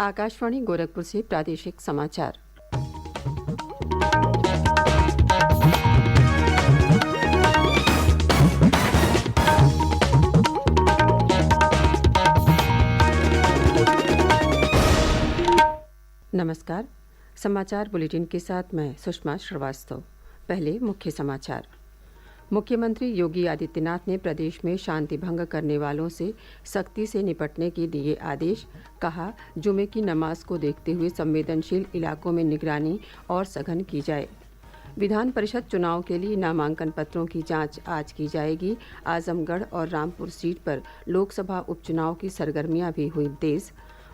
आकाशवाणी गोरखपुर से प्रादेशिक समाचार। नमस्कार। समाचार बुलेटिन के साथ मैं सुषमा श्रीवास्तव। पहले मुख्य समाचार। मुख्यमंत्री योगी आदित्यनाथ ने प्रदेश में शांति भंग करने वालों से सख्ती से निपटने के दिए आदेश। कहा, जुमे की नमाज को देखते हुए संवेदनशील इलाकों में निगरानी और सघन की जाए। विधान परिषद चुनाव के लिए नामांकन पत्रों की जांच आज की जाएगी। आजमगढ़ और रामपुर सीट पर लोकसभा उपचुनाव की सरगर्मियां भी हुई तेज।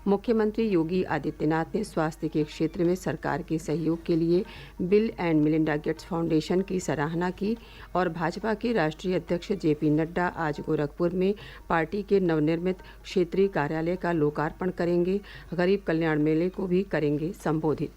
मुख्यमंत्री योगी आदित्यनाथ ने स्वास्थ्य के क्षेत्र में सरकार के सहयोग के लिए bill and Melinda Gates foundation की सराहना की और भाजपा के राष्ट्रीय अध्यक्ष जेपी नड्डा आज गोरखपुर में पार्टी के नवनिर्मित क्षेत्रीय कार्यालय का लोकार्पण करेंगे। गरीब कल्याण मेले को भी करेंगे संबोधित।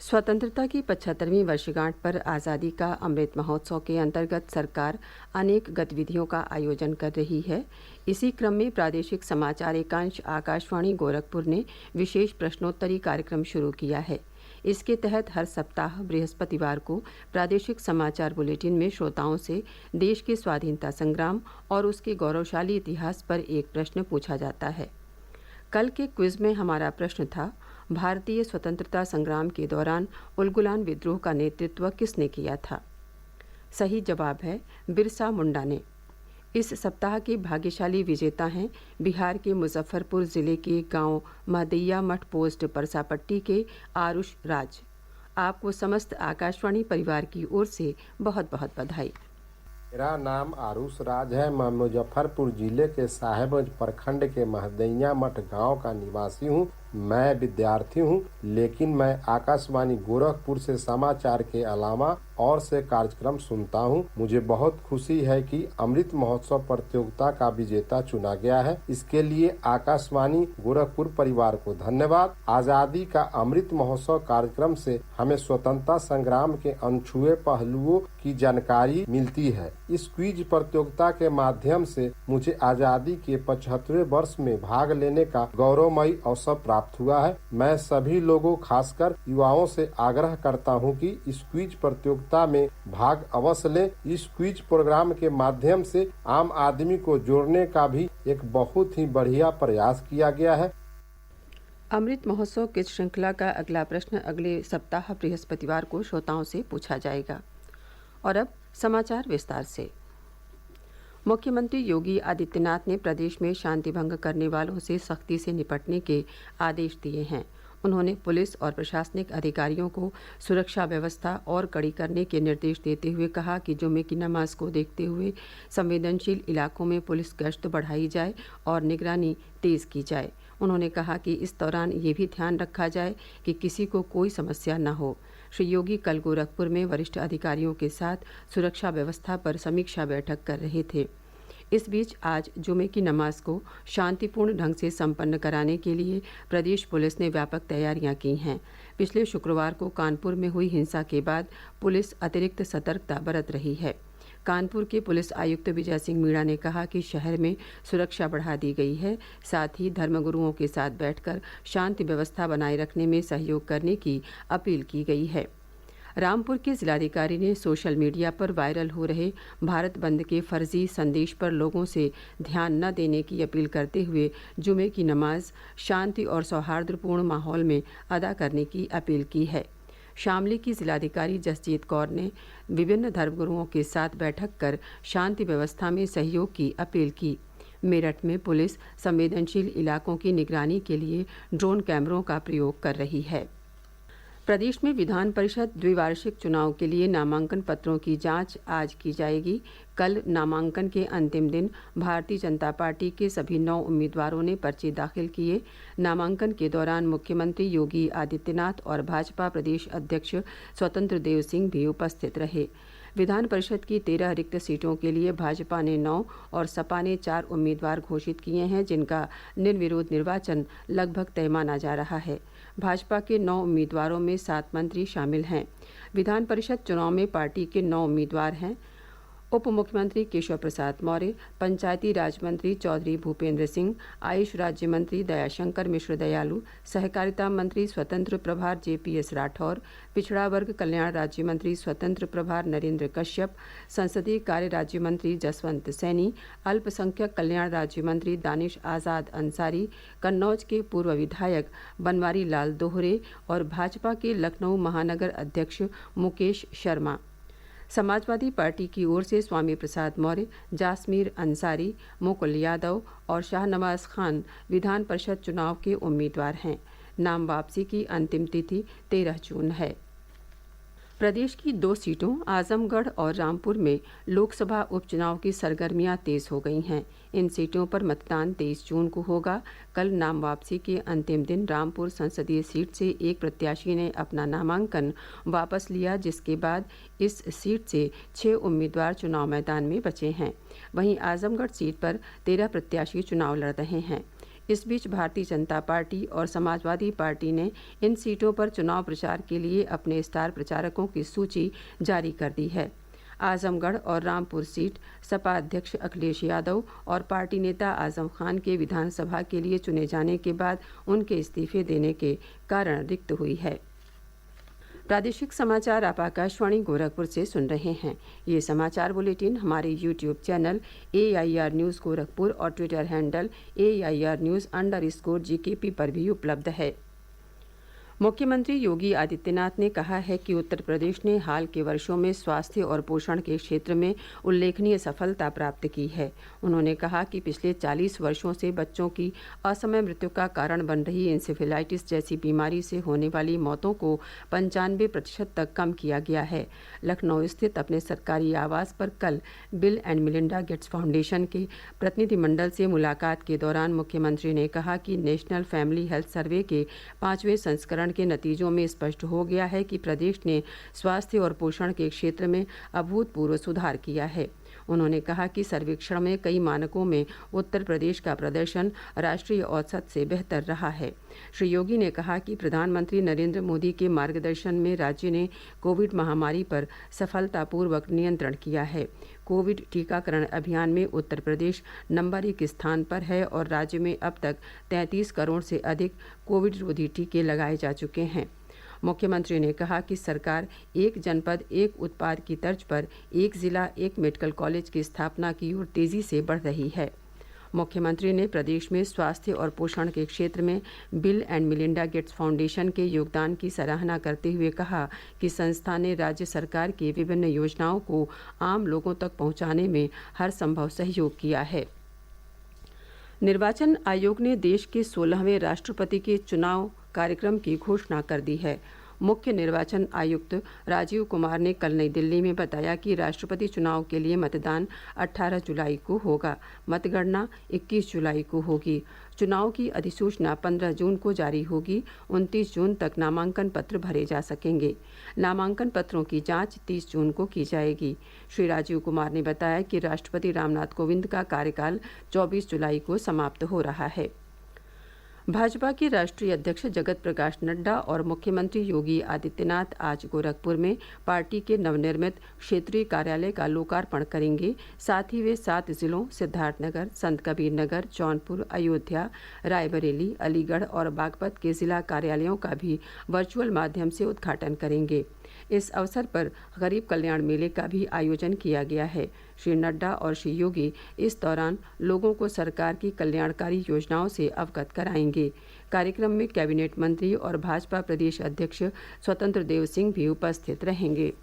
स्वतंत्रता की 75वीं वर्षगांठ पर आज़ादी का अमृत महोत्सव के अंतर्गत सरकार अनेक गतिविधियों का आयोजन कर रही है। इसी क्रम में प्रादेशिक समाचार एकांश आकाशवाणी गोरखपुर ने विशेष प्रश्नोत्तरी कार्यक्रम शुरू किया है। इसके तहत हर सप्ताह बृहस्पतिवार को प्रादेशिक समाचार बुलेटिन में श्रोताओं से देश के स्वाधीनता संग्राम और उसके गौरवशाली इतिहास पर एक प्रश्न पूछा जाता है। कल के क्विज में हमारा प्रश्न था, भारतीय स्वतंत्रता संग्राम के दौरान उलगुलान विद्रोह का नेतृत्व किसने किया था? सही जवाब है बिरसा मुंडा ने। इस सप्ताह के भाग्यशाली विजेता हैं बिहार के मुजफ्फरपुर जिले के गांव महदैया मठ पोस्ट परसापट्टी के आरुष राज। आपको समस्त आकाशवाणी परिवार की ओर से बहुत बहुत बधाई। मेरा नाम आरुष राज है। मैं मुजफ्फरपुर जिले के साहेबगंज प्रखंड के महदैया मठ गांव का निवासी हूं। मैं विद्यार्थी हूं, लेकिन मैं आकाशवाणी गोरखपुर से समाचार के अलावा और से कार्यक्रम सुनता हूं। मुझे बहुत खुशी है कि अमृत महोत्सव प्रतियोगिता का विजेता चुना गया है। इसके लिए आकाशवाणी गोरखपुर परिवार को धन्यवाद। आजादी का अमृत महोत्सव कार्यक्रम से हमें स्वतंत्रता संग्राम के अनछुए पहलुओं की जानकारी मिलती है। इस क्विज प्रतियोगिता के माध्यम से मुझे आजादी के 75वें वर्ष में भाग लेने का गौरवमयी अवसर प्राप्त हुआ है। मैं सभी लोगों, खासकर युवाओं से आग्रह करता हूं कि इस क्विज प्रतियोगिता में भाग अवश्य लें। इस क्विज प्रोग्राम के माध्यम से आम आदमी को जोड़ने का भी एक बहुत ही बढ़िया प्रयास किया गया है। अमृत महोत्सव किस श्रृंखला का अगला प्रश्न अगले सप्ताह बृहस्पतिवार को श्रोताओं से पूछा जाएगा। और अब समाचार विस्तार से। मुख्यमंत्री योगी आदित्यनाथ ने प्रदेश में शांति भंग करने वालों से सख्ती से निपटने के आदेश दिए हैं। उन्होंने पुलिस और प्रशासनिक अधिकारियों को सुरक्षा व्यवस्था और कड़ी करने के निर्देश देते हुए कहा कि जुमे की नमाज को देखते हुए संवेदनशील इलाकों में पुलिस गश्त बढ़ाई जाए और निगरानी तेज की जाए। उन्होंने कहा कि इस दौरान ये भी ध्यान रखा जाए कि किसी को कोई समस्या न हो। श्री योगी कल गोरखपुर में वरिष्ठ अधिकारियों के साथ सुरक्षा व्यवस्था पर समीक्षा बैठक कर रहे थे। इस बीच आज जुमे की नमाज को शांतिपूर्ण ढंग से संपन्न कराने के लिए प्रदेश पुलिस ने व्यापक तैयारियां की हैं। पिछले शुक्रवार को कानपुर में हुई हिंसा के बाद पुलिस अतिरिक्त सतर्कता बरत रही है। कानपुर के पुलिस आयुक्त विजय सिंह मीणा ने कहा कि शहर में सुरक्षा बढ़ा दी गई है। साथ ही धर्मगुरुओं के साथ बैठकर शांति व्यवस्था बनाए रखने में सहयोग करने की अपील की गई है। रामपुर के जिलाधिकारी ने सोशल मीडिया पर वायरल हो रहे भारत बंद के फर्जी संदेश पर लोगों से ध्यान न देने की अपील करते हुए जुमे की नमाज शांति और सौहार्दपूर्ण माहौल में अदा करने की अपील की है। शामली की जिलाधिकारी जसजीत कौर ने विभिन्न धर्मगुरुओं के साथ बैठक कर शांति व्यवस्था में सहयोग की अपील की। मेरठ में पुलिस संवेदनशील इलाकों की निगरानी के लिए ड्रोन कैमरों का प्रयोग कर रही है। प्रदेश में विधान परिषद द्विवार्षिक चुनाव के लिए नामांकन पत्रों की जांच आज की जाएगी। कल नामांकन के अंतिम दिन भारतीय जनता पार्टी के सभी 9 उम्मीदवारों ने पर्चे दाखिल किए। नामांकन के दौरान मुख्यमंत्री योगी आदित्यनाथ और भाजपा प्रदेश अध्यक्ष स्वतंत्र देव सिंह भी उपस्थित रहे। विधान परिषद की 13 रिक्त सीटों के लिए भाजपा ने 9 और सपा ने 4 उम्मीदवार घोषित किए हैं, जिनका निर्विरोध निर्वाचन लगभग तय माना जा रहा है। भाजपा के 9 उम्मीदवारों में 7 मंत्री शामिल हैं। विधान परिषद चुनाव में पार्टी के 9 उम्मीदवार हैं। उप मुख्यमंत्री केशव प्रसाद मौर्य, पंचायती राज मंत्री चौधरी भूपेंद्र सिंह, आयुष राज्य मंत्री दयाशंकर मिश्र दयालु, सहकारिता मंत्री स्वतंत्र प्रभार जेपीएस राठौर, पिछड़ा वर्ग कल्याण राज्य मंत्री स्वतंत्र प्रभार नरेंद्र कश्यप, संसदीय कार्य राज्य मंत्री जसवंत सैनी, अल्पसंख्यक कल्याण राज्य मंत्री दानिश आजाद अंसारी, कन्नौज के पूर्व विधायक बनवारी लाल दोहरे और भाजपा के लखनऊ महानगर अध्यक्ष मुकेश शर्मा। समाजवादी पार्टी की ओर से स्वामी प्रसाद मौर्य, जासमीर अंसारी, मुकुल यादव और शाहनवाज खान विधान परिषद चुनाव के उम्मीदवार हैं। नाम वापसी की अंतिम तिथि 13 जून है। प्रदेश की 2 सीटों आजमगढ़ और रामपुर में लोकसभा उपचुनाव की सरगर्मियां तेज हो गई हैं। इन सीटों पर मतदान 23 जून को होगा। कल नाम वापसी के अंतिम दिन रामपुर संसदीय सीट से एक प्रत्याशी ने अपना नामांकन वापस लिया, जिसके बाद इस सीट से 6 उम्मीदवार चुनाव मैदान में बचे हैं। वहीं आजमगढ़ सीट पर 13 प्रत्याशी चुनाव लड़ रहे हैं। इस बीच भारतीय जनता पार्टी और समाजवादी पार्टी ने इन सीटों पर चुनाव प्रचार के लिए अपने स्टार प्रचारकों की सूची जारी कर दी है। आजमगढ़ और रामपुर सीट सपा अध्यक्ष अखिलेश यादव और पार्टी नेता आजम खान के विधानसभा के लिए चुने जाने के बाद उनके इस्तीफे देने के कारण रिक्त हुई है। प्रादेशिक समाचार आप आकाशवाणी गोरखपुर से सुन रहे हैं। ये समाचार बुलेटिन हमारे YouTube channel AIR news Gorakhpur और ट्विटर हैंडल AIR न्यूज़_GKP पर भी उपलब्ध है। मुख्यमंत्री योगी आदित्यनाथ ने कहा है कि उत्तर प्रदेश ने हाल के वर्षों में स्वास्थ्य और पोषण के क्षेत्र में उल्लेखनीय सफलता प्राप्त की है। उन्होंने कहा कि पिछले 40 वर्षों से बच्चों की असमय मृत्यु का कारण बन रही इंसेफेलाइटिस जैसी बीमारी से होने वाली मौतों को 95% तक कम किया गया है। लखनऊ स्थित अपने सरकारी आवास पर कल bill and Melinda Gates foundation के प्रतिनिधिमंडल से मुलाकात के दौरान मुख्यमंत्री ने कहा कि नेशनल फैमिली हेल्थ सर्वे के 5वें संस्करण के नतीजों में स्पष्ट हो गया है कि प्रदेश ने स्वास्थ्य और पोषण के क्षेत्र में अभूतपूर्व सुधार किया है। उन्होंने कहा कि सर्वेक्षण में कई मानकों में उत्तर प्रदेश का प्रदर्शन राष्ट्रीय औसत से बेहतर रहा है। श्री योगी ने कहा कि प्रधानमंत्री नरेंद्र मोदी के मार्गदर्शन में राज्य ने कोविड महामारी पर सफलतापूर्वक नियंत्रण किया है। कोविड टीकाकरण अभियान में उत्तर प्रदेश नंबर 1 स्थान पर है और राज्य में अब तक 33 करोड़ से अधिक कोविड रोधी टीके लगाए जा चुके हैं। मुख्यमंत्री ने कहा कि सरकार एक जनपद एक उत्पाद की तर्ज पर एक जिला एक मेडिकल कॉलेज की स्थापना की ओर तेजी से बढ़ रही है। मुख्यमंत्री ने प्रदेश में स्वास्थ्य और पोषण के क्षेत्र में bill and Melinda Gates foundation के योगदान की सराहना करते हुए कहा कि संस्था ने राज्य सरकार की विभिन्न योजनाओं को आम लोगों तक पहुंचाने में हर संभव सहयोग किया है। निर्वाचन आयोग ने देश के 16वें राष्ट्रपति के चुनाव कार्यक्रम की घोषणा कर दी है। मुख्य निर्वाचन आयुक्त राजीव कुमार ने कल नई दिल्ली में बताया कि राष्ट्रपति चुनाव के लिए मतदान 18 जुलाई को होगा। मतगणना 21 जुलाई को होगी। चुनाव की अधिसूचना 15 जून को जारी होगी। 29 जून तक नामांकन पत्र भरे जा सकेंगे। नामांकन पत्रों की जांच 30 जून को की जाएगी। श्री राजीव कुमार ने बताया कि राष्ट्रपति रामनाथ कोविंद का कार्यकाल 24 जुलाई को समाप्त हो रहा है। भाजपा के राष्ट्रीय अध्यक्ष जगत प्रकाश नड्डा और मुख्यमंत्री योगी आदित्यनाथ आज गोरखपुर में पार्टी के नवनिर्मित क्षेत्रीय कार्यालय का लोकार्पण करेंगे। साथ ही वे 7 जिलों सिद्धार्थनगर, संत कबीर नगर, जौनपुर, अयोध्या, रायबरेली, अलीगढ़ और बागपत के जिला कार्यालयों का भी वर्चुअल माध्यम से उद्घाटन करेंगे। इस अवसर पर गरीब कल्याण मेले का भी आयोजन किया गया है। श्री नड्डा और श्री योगी इस दौरान लोगों को सरकार की कल्याणकारी योजनाओं से अवगत कराएंगे। कार्यक्रम में कैबिनेट मंत्री और भाजपा प्रदेश अध्यक्ष स्वतंत्र देव सिंह भी उपस्थित रहेंगे।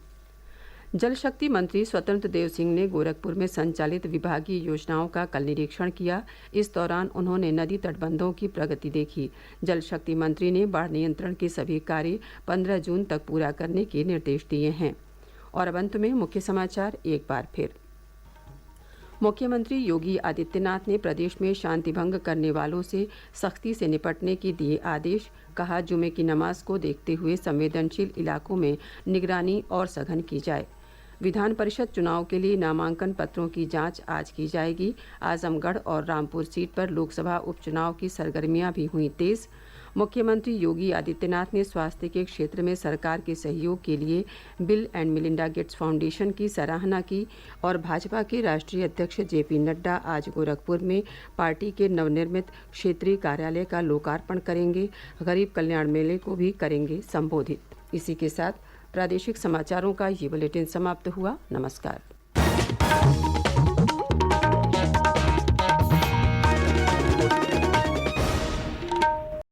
जल शक्ति मंत्री स्वतंत्र देव सिंह ने गोरखपुर में संचालित विभागीय योजनाओं का कल निरीक्षण किया। इस दौरान उन्होंने नदी तटबंधों की प्रगति देखी। जल शक्ति मंत्री ने बाढ़ नियंत्रण के सभी कार्य 15 जून तक पूरा करने के निर्देश दिए हैं। और अब अंत में मुख्य समाचार एक बार फिर। मुख्यमंत्री योगी आदित्यनाथ ने प्रदेश में शांति भंग करने वालों से सख्ती से निपटने के दिए आदेश। कहा, जुमे की नमाज को देखते हुए संवेदनशील इलाकों में निगरानी और सघन की जाए। विधान परिषद चुनाव के लिए नामांकन पत्रों की जांच आज की जाएगी। आजमगढ़ और रामपुर सीट पर लोकसभा उपचुनाव की सरगर्मियां भी हुई तेज। मुख्यमंत्री योगी आदित्यनाथ ने स्वास्थ्य के क्षेत्र में सरकार के सहयोग के लिए bill and Melinda Gates foundation की सराहना की और भाजपा के राष्ट्रीय अध्यक्ष जेपी नड्डा आज गोरखपुर में पार्टी के नवनिर्मित क्षेत्रीय कार्यालय का लोकार्पण करेंगे। गरीब कल्याण मेले को भी करेंगे संबोधित। इसी के साथ प्रादेशिक समाचारों का ये बुलेटिन समाप्त हुआ। नमस्कार।